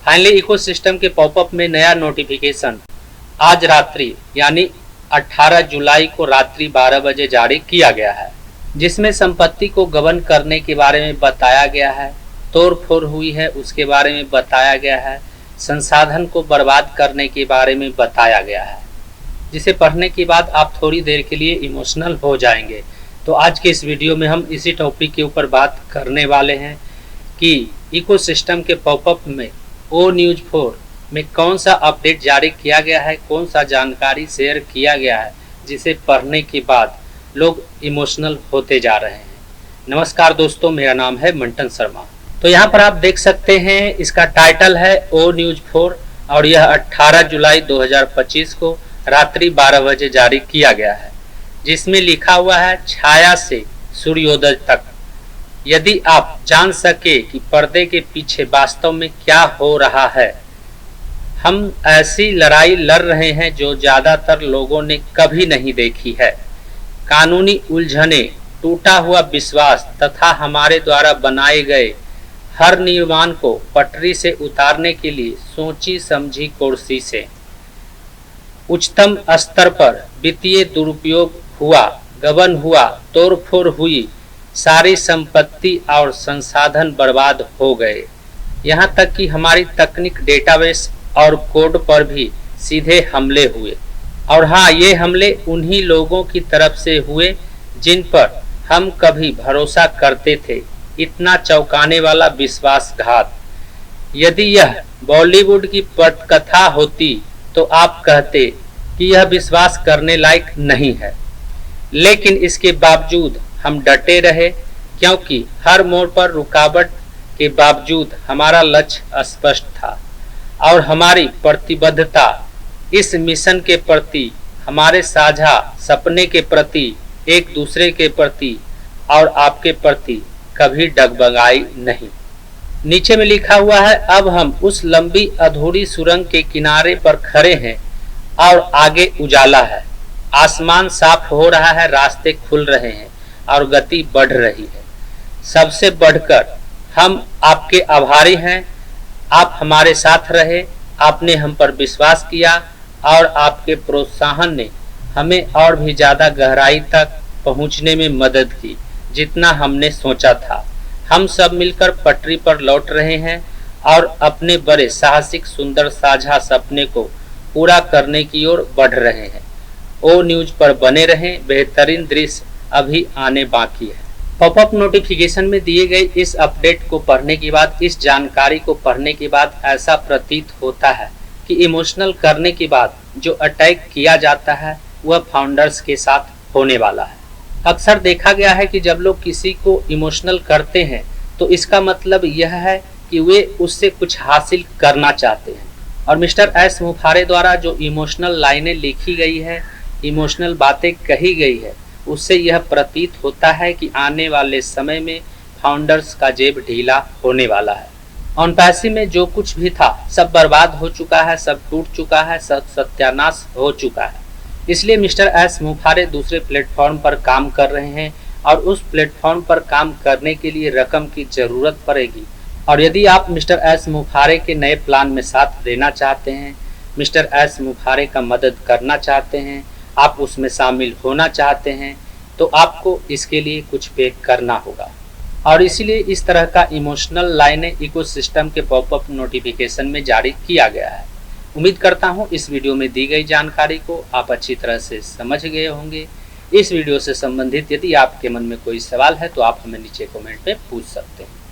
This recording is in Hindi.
फाइनली इकोसिस्टम के पॉपअप में नया नोटिफिकेशन आज रात्रि यानी 18 जुलाई को रात्रि 12 बजे जारी किया गया है, जिसमें संपत्ति को गबन करने के बारे में बताया गया है, तोड़ फोड़ हुई है उसके बारे में बताया गया है, संसाधन को बर्बाद करने के बारे में बताया गया है, जिसे पढ़ने के बाद आप थोड़ी देर के लिए इमोशनल हो जाएंगे। तो आज के इस वीडियो में हम इसी टॉपिक के ऊपर बात करने वाले हैं कि इकोसिस्टम के पॉपअप में ओ न्यूज़ 4 में कौन सा अपडेट जारी किया गया है, कौन सा जानकारी शेयर किया गया है जिसे पढ़ने के बाद लोग इमोशनल होते जा रहे हैं। नमस्कार दोस्तों, मेरा नाम है मंटन शर्मा। तो यहाँ पर आप देख सकते हैं, इसका टाइटल है ओ न्यूज़ 4 और यह 18 जुलाई 2025 को रात्रि 12 बजे जारी किया गया है, जिसमें लिखा हुआ है छाया से सूर्योदय तक। यदि आप जान सके कि पर्दे के पीछे वास्तव में क्या हो रहा है, हम ऐसी लड़ाई लड़ रहे हैं जो ज्यादातर लोगों ने कभी नहीं देखी है। कानूनी उलझने, टूटा हुआ विश्वास तथा हमारे द्वारा बनाए गए हर निर्माण को पटरी से उतारने के लिए सोची समझी कोशिशें, उच्चतम स्तर पर वित्तीय दुरुपयोग हुआ, गबन हुआ, तोड़फोड़ हुई, सारी संपत्ति और संसाधन बर्बाद हो गए। यहाँ तक कि हमारी तकनीक, डेटाबेस और कोड पर भी सीधे हमले हुए। और हाँ, ये हमले उन्हीं लोगों की तरफ से हुए जिन पर हम कभी भरोसा करते थे। इतना चौंकाने वाला विश्वासघात। यदि यह बॉलीवुड की पटकथा होती तो आप कहते कि यह विश्वास करने लायक नहीं है, लेकिन इसके बावजूद हम डटे रहे, क्योंकि हर मोड़ पर रुकावट के बावजूद हमारा लक्ष्य स्पष्ट था और हमारी प्रतिबद्धता इस मिशन के प्रति, हमारे साझा सपने के प्रति, एक दूसरे के प्रति और आपके प्रति कभी डगमगाई नहीं। नीचे में लिखा हुआ है, अब हम उस लंबी अधूरी सुरंग के किनारे पर खड़े हैं और आगे उजाला है। आसमान साफ हो रहा है, रास्ते खुल रहे हैं और गति बढ़ रही है। सबसे बढ़कर हम आपके आभारी हैं। आप हमारे साथ रहे, आपने हम पर विश्वास किया और आपके प्रोत्साहन ने हमें और भी ज्यादा गहराई तक पहुंचने में मदद की जितना हमने सोचा था। हम सब मिलकर पटरी पर लौट रहे हैं और अपने बड़े साहसिक सुंदर साझा सपने को पूरा करने की ओर बढ़ रहे हैं। ओ न्यूज़ पर बने रहें, बेहतरीन दृश्य अभी आने बाकी है। पॉपअप नोटिफिकेशन में दिए गए इस अपडेट को पढ़ने के बाद, इस जानकारी को पढ़ने के बाद ऐसा प्रतीत होता है कि इमोशनल करने के बाद जो अटैक किया जाता है वह फाउंडर्स के साथ होने वाला है। अक्सर देखा गया है कि जब लोग किसी को इमोशनल करते हैं तो इसका मतलब यह है कि वे उससे कुछ हासिल करना चाहते हैं। और मिस्टर एस मुफारे द्वारा जो इमोशनल लाइनें लिखी गई है, इमोशनल बातें कही गई है, उससे यह प्रतीत होता है कि आने वाले समय में फाउंडर्स का जेब ढीला होने वाला है। ऑन पैसे में जो कुछ भी था सब बर्बाद हो चुका है, सब टूट चुका है, सब सत्यानाश हो चुका है। इसलिए मिस्टर एस मुफारे दूसरे प्लेटफॉर्म पर काम कर रहे हैं और उस प्लेटफॉर्म पर काम करने के लिए रकम की जरूरत पड़ेगी। और यदि आप मिस्टर एस मुफारे के नए प्लान में साथ देना चाहते हैं, मिस्टर एस मुफारे का मदद करना चाहते हैं, आप उसमें शामिल होना चाहते हैं, तो आपको इसके लिए कुछ पे करना होगा। और इसीलिए इस तरह का इमोशनल लाइनें इकोसिस्टम के पॉपअप नोटिफिकेशन में जारी किया गया है। उम्मीद करता हूँ इस वीडियो में दी गई जानकारी को आप अच्छी तरह से समझ गए होंगे। इस वीडियो से संबंधित यदि आपके मन में कोई सवाल है तो आप हमें नीचे कमेंट में पूछ सकते हैं।